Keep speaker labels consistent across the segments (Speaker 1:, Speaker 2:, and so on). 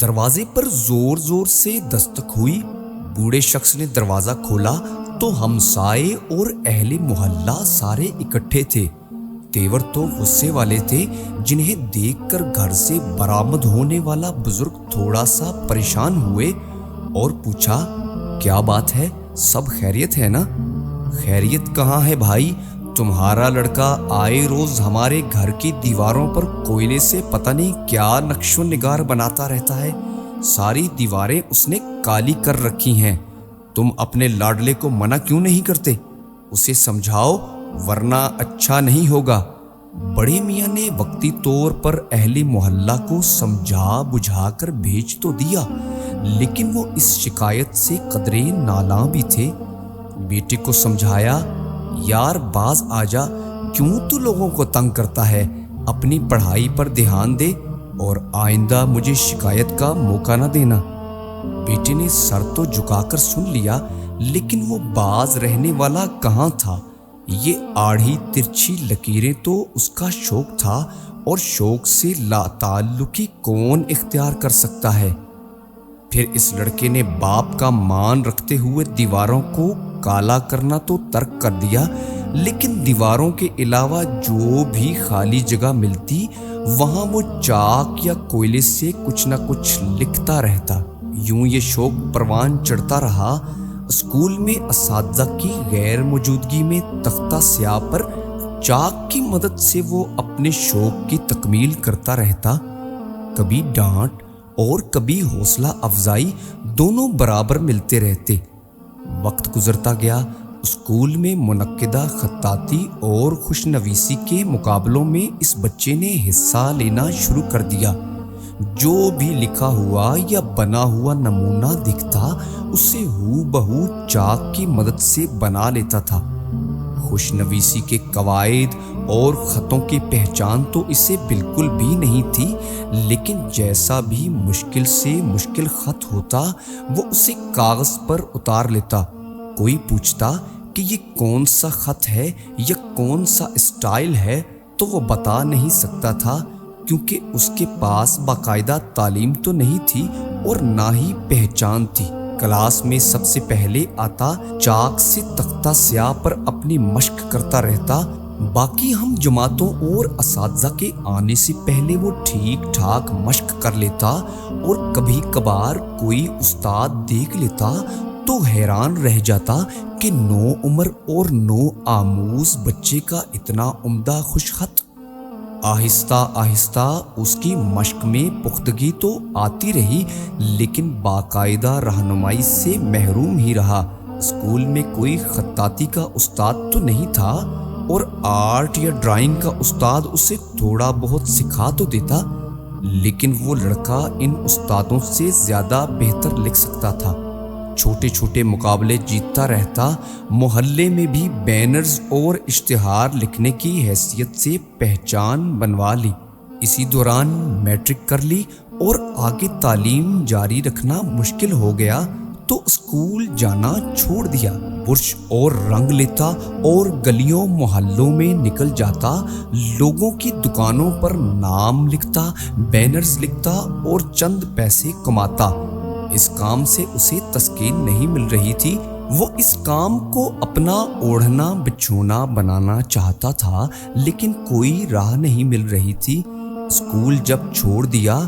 Speaker 1: دروازے پر زور زور سے دستک ہوئی۔ بوڑھے شخص نے دروازہ کھولا تو ہمسائے اور اہل محلہ سارے اکٹھے تھے۔ تیور تو غصے والے تھے، جنہیں دیکھ کر گھر سے برآمد ہونے والا بزرگ تھوڑا سا پریشان ہوئے اور پوچھا، کیا بات ہے؟ سب خیریت ہے نا؟ خیریت کہاں ہے بھائی، تمہارا لڑکا آئے روز ہمارے گھر کی دیواروں پر کوئلے سے پتہ نہیں کیا نقش و نگار بناتا رہتا ہے۔ ساری دیواریں اس نے کالی کر رکھی ہیں۔ تم اپنے لاڈلے کو منع کیوں نہیں کرتے؟ اسے سمجھاؤ ورنہ اچھا نہیں ہوگا۔ بڑے میاں نے وقتی طور پر اہل محلہ کو سمجھا بجھا کر بھیج تو دیا، لیکن وہ اس شکایت سے قدرے نالاں بھی تھے۔ بیٹے کو سمجھایا، یار باز آ جا، کیوں تو لوگوں کو تنگ کرتا ہے؟ اپنی پڑھائی پر دھیان دے اور آئندہ مجھے شکایت کا موقع نہ دینا۔ بیٹے نے سر تو جھکا کر سن لیا، لیکن وہ باز رہنے والا کہاں تھا؟ یہ آڑھی ترچھی لکیریں تو اس کا شوق تھا، اور شوق سے لا تعلقی کون اختیار کر سکتا ہے؟ پھر اس لڑکے نے باپ کا مان رکھتے ہوئے دیواروں کو کالا کرنا تو ترک کر دیا، لیکن دیواروں کے علاوہ جو بھی خالی جگہ ملتی وہاں وہ چاک یا کوئلے سے کچھ نہ کچھ لکھتا رہتا۔ یوں یہ شوق پروان چڑھتا رہا۔ اسکول میں اساتذہ کی غیر موجودگی میں تختہ سیاہ پر چاک کی مدد سے وہ اپنے شوق کی تکمیل کرتا رہتا۔ کبھی ڈانٹ اور کبھی حوصلہ افزائی دونوں برابر ملتے رہتے۔ وقت گزرتا گیا، اسکول میں منعقدہ خطاطی اور خوشنویسی کے مقابلوں میں اس بچے نے حصہ لینا شروع کر دیا۔ جو بھی لکھا ہوا یا بنا ہوا نمونہ دکھتا اسے ہو بہو چاک کی مدد سے بنا لیتا تھا۔ خوشنویسی کے قواعد اور خطوں کی پہچان تو اسے بالکل بھی نہیں تھی، لیکن جیسا بھی مشکل سے مشکل خط ہوتا وہ اسے کاغذ پر اتار لیتا۔ کوئی پوچھتا کہ یہ کون سا خط ہے یا کون سا اسٹائل ہے تو وہ بتا نہیں سکتا تھا، کیونکہ اس کے پاس باقاعدہ تعلیم تو نہیں تھی اور نہ ہی پہچان تھی۔ کلاس میں سب سے پہلے آتا، چاک سے تختہ سیاہ پر اپنی مشق کرتا رہتا۔ باقی ہم جماعتوں اور اساتذہ کے آنے سے پہلے وہ ٹھیک ٹھاک مشق کر لیتا، اور کبھی کبھار کوئی استاد دیکھ لیتا تو حیران رہ جاتا کہ نو عمر اور نو آموز بچے کا اتنا عمدہ خوش خط۔ آہستہ آہستہ اس کی مشق میں پختگی تو آتی رہی، لیکن باقاعدہ رہنمائی سے محروم ہی رہا۔ اسکول میں کوئی خطاطی کا استاد تو نہیں تھا، اور آرٹ یا ڈرائنگ کا استاد اسے تھوڑا بہت سکھا تو دیتا، لیکن وہ لڑکا ان استادوں سے زیادہ بہتر لکھ سکتا تھا۔ چھوٹے چھوٹے مقابلے جیتتا رہتا، محلے میں بھی بینرز اور اشتہار لکھنے کی حیثیت سے پہچان بنوا لی۔ اسی دوران میٹرک کر لی اور آگے تعلیم جاری رکھنا مشکل ہو گیا تو اسکول جانا چھوڑ دیا۔ برش اور رنگ لیتا اور گلیوں محلوں میں نکل جاتا، لوگوں کی دکانوں پر نام لکھتا، بینرز لکھتا اور چند پیسے کماتا۔ اس کام سے اسے تسکین نہیں مل رہی تھی۔ وہ اس کام کو اپنا اوڑھنا بچھونا بنانا چاہتا تھا، لیکن کوئی راہ نہیں مل رہی تھی۔ اسکول جب چھوڑ دیا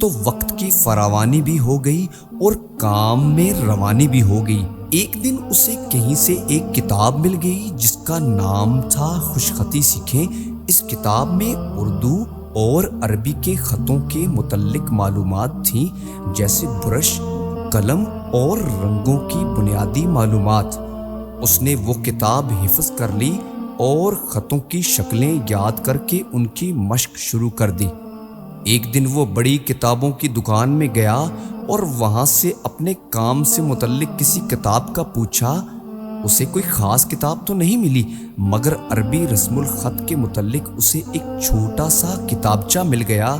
Speaker 1: تو وقت کی فراوانی بھی ہو گئی اور کام میں روانی بھی ہو گئی۔ ایک دن اسے کہیں سے ایک کتاب مل گئی جس کا نام تھا خوش خطی سیکھیں۔ اس کتاب میں اردو اور عربی کے خطوں کے متعلق معلومات تھیں، جیسے برش، قلم اور رنگوں کی بنیادی معلومات۔ اس نے وہ کتاب حفظ کر لی اور خطوں کی شکلیں یاد کر کے ان کی مشق شروع کر دی۔ ایک دن وہ بڑی کتابوں کی دکان میں گیا اور وہاں سے اپنے کام سے متعلق کسی کتاب کا پوچھا۔ اسے کوئی خاص کتاب تو نہیں ملی، مگر عربی رسم الخط کے متعلق اسے ایک چھوٹا سا کتابچہ مل گیا۔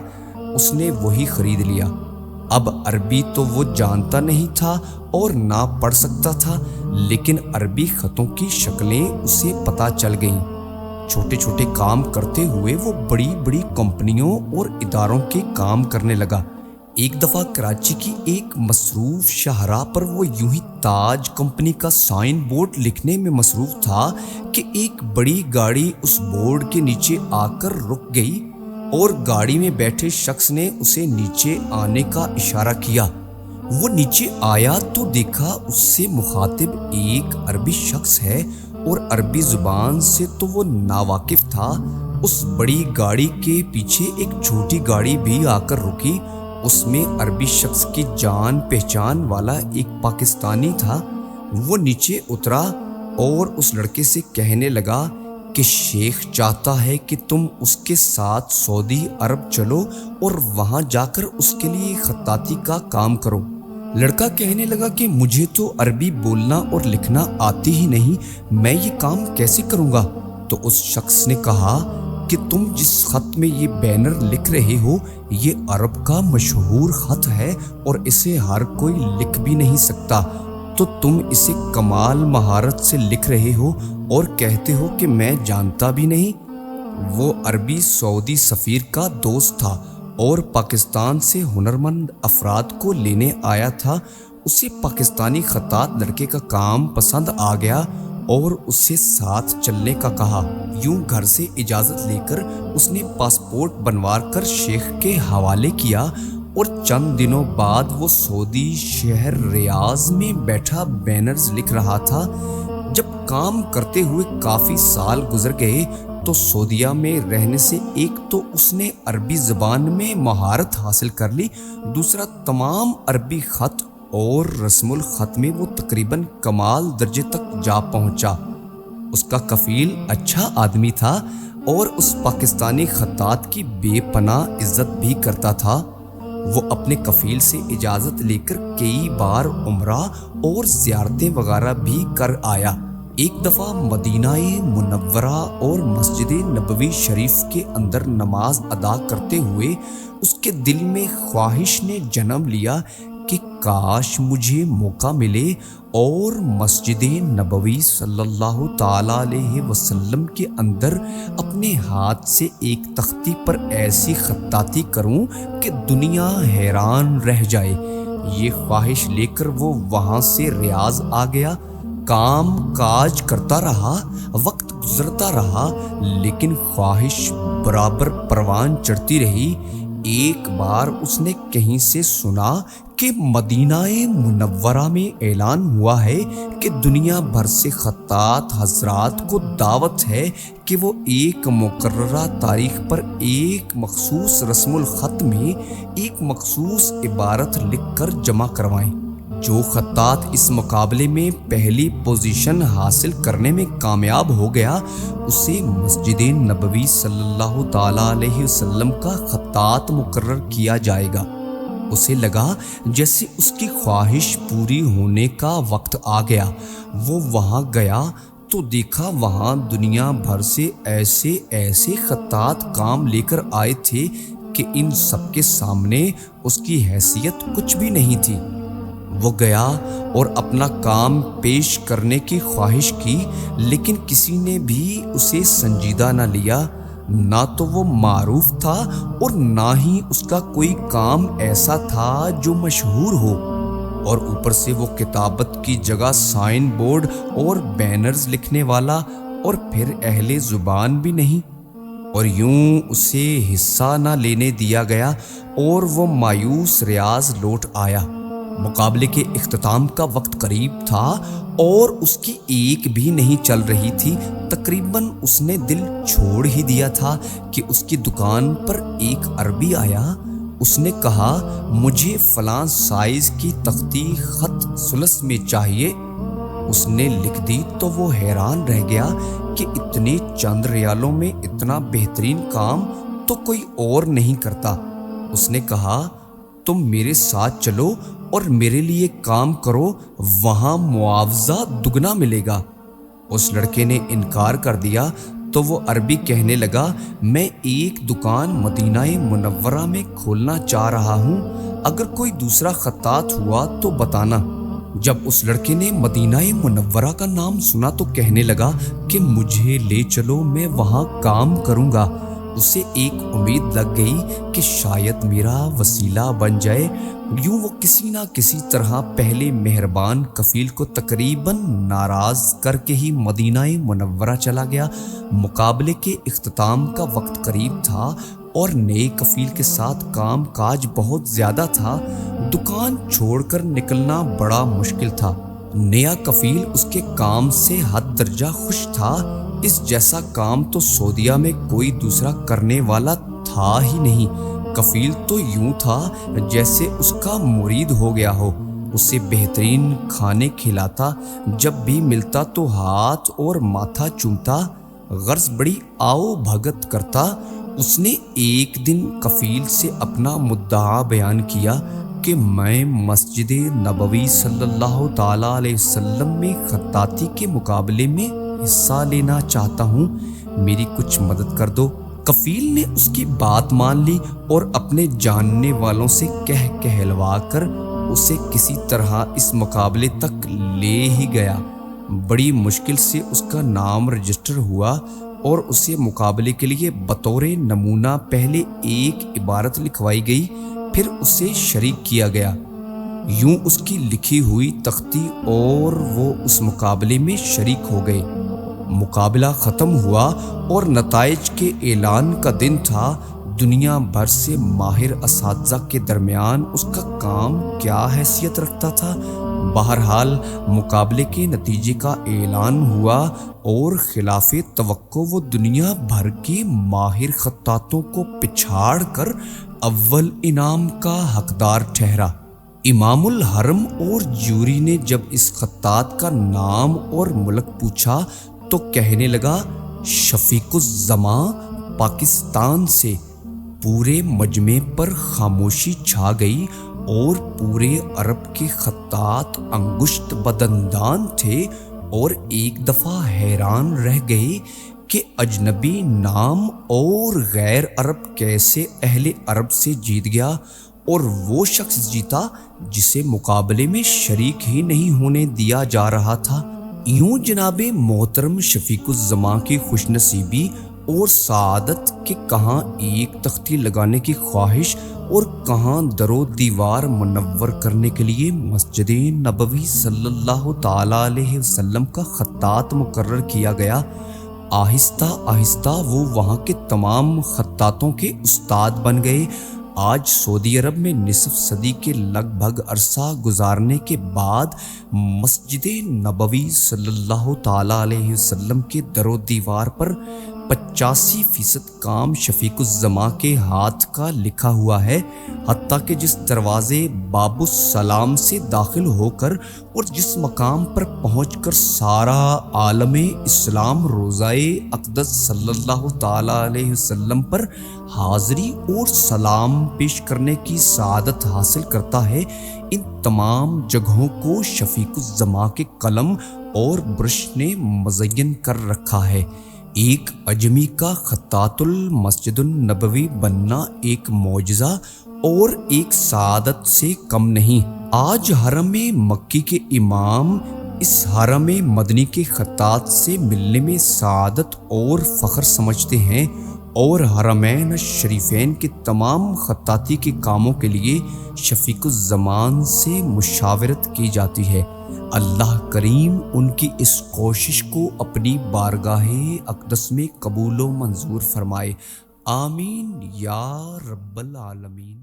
Speaker 1: اس نے وہی خرید لیا۔ اب عربی تو وہ جانتا نہیں تھا اور نہ پڑھ سکتا تھا، لیکن عربی خطوں کی شکلیں اسے پتہ چل گئیں۔ چھوٹے چھوٹے کام کرتے ہوئے وہ بڑی بڑی کمپنیوں اور اداروں کے کام کرنے لگا۔ ایک دفعہ کراچی کی ایک مصروف شاہراہ پر وہ یوں ہی تاج کمپنی کا سائن بورڈ لکھنے میں مصروف تھا کہ ایک بڑی گاڑی اس بورڈ کے نیچے آ کر رک گئی اور گاڑی میں بیٹھے شخص نے اسے نیچے آنے کا اشارہ کیا۔ وہ نیچے آیا تو دیکھا اس سے مخاطب ایک عربی شخص ہے اور عربی زبان سے تو وہ ناواقف تھا۔ اس بڑی گاڑی کے پیچھے ایک چھوٹی گاڑی بھی آ کر رکی، اس میں عربی شخص کی جان پہچان والا ایک پاکستانی تھا۔ وہ نیچے اترا اور اس لڑکے سے کہنے لگا کہ شیخ چاہتا ہے کہ تم اس کے ساتھ سعودی عرب چلو اور وہاں جا کر اس کے لیے خطاطی کا کام کرو۔ لڑکا کہنے لگا کہ مجھے تو عربی بولنا اور لکھنا آتی ہی نہیں، میں یہ کام کیسے کروں گا؟ تو اس شخص نے کہا کہ تم جس خط میں یہ بینر لکھ رہے ہو یہ عرب کا مشہور خط ہے اور اسے ہر کوئی لکھ بھی نہیں سکتا، تو تم اسے کمال مہارت سے لکھ رہے ہو اور کہتے ہو کہ میں جانتا بھی نہیں۔ وہ عربی سعودی سفیر کا دوست تھا اور پاکستان سے ہنرمند افراد کو لینے آیا تھا۔ اسے پاکستانی خطاط لڑکے کا کام پسند آ گیا اور اسے ساتھ چلنے کا کہا۔ یوں گھر سے اجازت لے کر اس نے پاسپورٹ بنوا کر شیخ کے حوالے کیا اور چند دنوں بعد وہ سعودی شہر ریاض میں بیٹھا بینرز لکھ رہا تھا۔ جب کام کرتے ہوئے کافی سال گزر گئے تو سعودیہ میں رہنے سے ایک تو اس نے عربی زبان میں مہارت حاصل کر لی، دوسرا تمام عربی خط اور رسم الخط میں وہ تقریباً کمال درجے تک جا پہنچا۔ اس کا کفیل اچھا آدمی تھا اور اس پاکستانی خطاط کی بے پناہ عزت بھی کرتا تھا۔ وہ اپنے کفیل سے اجازت لے کر کئی بار عمرہ اور زیارتیں وغیرہ بھی کر آیا۔ ایک دفعہ مدینہ منورہ اور مسجد نبوی شریف کے اندر نماز ادا کرتے ہوئے اس کے دل میں خواہش نے جنم لیا کہ کاش مجھے موقع ملے اور مسجد نبوی صلی اللہ تعالیٰ علیہ وسلم کے اندر اپنے ہاتھ سے ایک تختی پر ایسی خطاطی کروں کہ دنیا حیران رہ جائے۔ یہ خواہش لے کر وہ وہاں سے ریاض آ گیا۔ کام کاج کرتا رہا، وقت گزرتا رہا، لیکن خواہش برابر پروان چڑھتی رہی۔ ایک بار اس نے کہیں سے سنا کہ مدینہ منورہ میں اعلان ہوا ہے کہ دنیا بھر سے خطاط حضرات کو دعوت ہے کہ وہ ایک مقررہ تاریخ پر ایک مخصوص رسم الخط میں ایک مخصوص عبارت لکھ کر جمع کروائیں۔ جو خطاط اس مقابلے میں پہلی پوزیشن حاصل کرنے میں کامیاب ہو گیا اسے مسجد نبوی صلی اللہ تعالیٰ علیہ وسلم کا خطاط مقرر کیا جائے گا۔ اسے لگا جیسے اس کی خواہش پوری ہونے کا وقت آ گیا۔ وہ وہاں گیا تو دیکھا وہاں دنیا بھر سے ایسے ایسے خطاط کام لے کر آئے تھے کہ ان سب کے سامنے اس کی حیثیت کچھ بھی نہیں تھی۔ وہ گیا اور اپنا کام پیش کرنے کی خواہش کی، لیکن کسی نے بھی اسے سنجیدہ نہ لیا۔ نہ تو وہ معروف تھا اور نہ ہی اس کا کوئی کام ایسا تھا جو مشہور ہو، اور اوپر سے وہ کتابت کی جگہ سائن بورڈ اور بینرز لکھنے والا اور پھر اہل زبان بھی نہیں، اور یوں اسے حصہ نہ لینے دیا گیا اور وہ مایوس ریاض لوٹ آیا۔ مقابلے کے اختتام کا وقت قریب تھا اور اس کی ایک بھی نہیں چل رہی تھی۔ تقریباً اس نے دل چھوڑ ہی دیا تھا کہ اس کی دکان پر ایک عربی آیا۔ اس نے کہا مجھے فلاں سائز کی تختی خط ثلث میں چاہیے۔ اس نے لکھ دی تو وہ حیران رہ گیا کہ اتنے چند ریالوں میں اتنا بہترین کام تو کوئی اور نہیں کرتا۔ اس نے کہا تم میرے ساتھ چلو اور میرے لیے کام کرو، وہاں معاوضہ دگنا ملے گا۔ اس لڑکے نے انکار کر دیا تو وہ عربی کہنے لگا میں ایک دکان مدینہ منورہ میں کھولنا چاہ رہا ہوں، اگر کوئی دوسرا خطاط ہوا تو بتانا۔ جب اس لڑکے نے مدینہ منورہ کا نام سنا تو کہنے لگا کہ مجھے لے چلو، میں وہاں کام کروں گا۔ اسے ایک امید لگ گئی کہ شاید میرا وسیلہ بن جائے۔ یوں وہ کسی نہ کسی طرح پہلے مہربان کفیل کو تقریباً ناراض کر کے ہی مدینہ منورہ چلا گیا۔ مقابلے کے اختتام کا وقت قریب تھا اور نئے کفیل کے ساتھ کام کاج بہت زیادہ تھا۔ دکان چھوڑ کر نکلنا بڑا مشکل تھا۔ نیا کفیل اس کے کام سے حد درجہ خوش تھا۔ اس جیسا کام تو سعودیہ میں کوئی دوسرا کرنے والا تھا ہی نہیں۔ کفیل تو یوں تھا جیسے اس کا مرید ہو گیا ہو۔ اسے بہترین کھانے کھلاتا، جب بھی ملتا تو ہاتھ اور ماتھا چومتا، غرض بڑی آؤ بھگت کرتا۔ اس نے ایک دن کفیل سے اپنا مدعا بیان کیا کہ میں مسجد نبوی صلی اللہ تعالیٰ علیہ وسلم میں خطاطی کے مقابلے میں حصہ لینا چاہتا ہوں، میری کچھ مدد کر دو۔ کفیل نے اس کی بات مان لی اور اپنے جاننے والوں سے کہلوا کر اسے کسی طرح اس مقابلے تک لے ہی گیا۔ بڑی مشکل سے اس کا نام رجسٹر ہوا اور اسے مقابلے کے لیے بطور نمونہ پہلے ایک عبارت لکھوائی گئی، پھر اسے شریک کیا گیا۔ یوں اس کی لکھی ہوئی تختی اور وہ اس مقابلے میں شریک ہو گئے۔ مقابلہ ختم ہوا اور نتائج کے اعلان کا دن تھا۔ دنیا بھر سے ماہر اساتذہ کے درمیان اس کا کام کیا حیثیت رکھتا تھا۔ بہرحال مقابلے کے نتیجے کا اعلان ہوا اور خلاف توقع وہ دنیا بھر کے ماہر خطاطوں کو پچھاڑ کر اول انعام کا حقدار ٹھہرا۔ امام الحرم اور جوری نے جب اس خطاط کا نام اور ملک پوچھا تو کہنے لگا شفیق الزماں پاکستان سے۔ پورے مجمع پر خاموشی چھا گئی اور پورے عرب کے خطاط انگشت بدندان تھے اور ایک دفعہ حیران رہ گئے کہ اجنبی نام اور غیر عرب کیسے اہل عرب سے جیت گیا، اور وہ شخص جیتا جسے مقابلے میں شریک ہی نہیں ہونے دیا جا رہا تھا۔ یوں جناب محترم شفیق الزماں کی خوش نصیبی اور سعادت کہ کہاں ایک تختی لگانے کی خواہش اور کہاں در و دیوار منور کرنے کے لیے مسجد نبوی صلی اللہ تعالیٰ علیہ وسلم کا خطاط مقرر کیا گیا۔ آہستہ آہستہ وہ وہاں کے تمام خطاطوں کے استاد بن گئے۔ آج سعودی عرب میں نصف صدی کے لگ بھگ عرصہ گزارنے کے بعد مسجد نبوی صلی اللہ تعالیٰ علیہ وسلم کے در و دیوار پر 85% کام شفیق الزماں کے ہاتھ کا لکھا ہوا ہے۔ حتیٰ کہ جس دروازے باب السلام سے داخل ہو کر اور جس مقام پر پہنچ کر سارا عالم اسلام روضۂ اقدس صلی اللہ تعالیٰ علیہ وسلم پر حاضری اور سلام پیش کرنے کی سعادت حاصل کرتا ہے، ان تمام جگہوں کو شفیق الزماں کے قلم اور برش نے مزین کر رکھا ہے۔ ایک اجمی کا خطاط المسجد النبوی بننا ایک معجزہ اور ایک سعادت سے کم نہیں۔ آج حرم مکی کے امام اس حرم مدنی کے خطاط سے ملنے میں سعادت اور فخر سمجھتے ہیں، اور حرمین شریفین کے تمام خطاطی کے کاموں کے لیے شفیق الزمان سے مشاورت کی جاتی ہے۔ اللہ کریم ان کی اس کوشش کو اپنی بارگاہ اقدس میں قبول و منظور فرمائے، آمین یا رب العالمین۔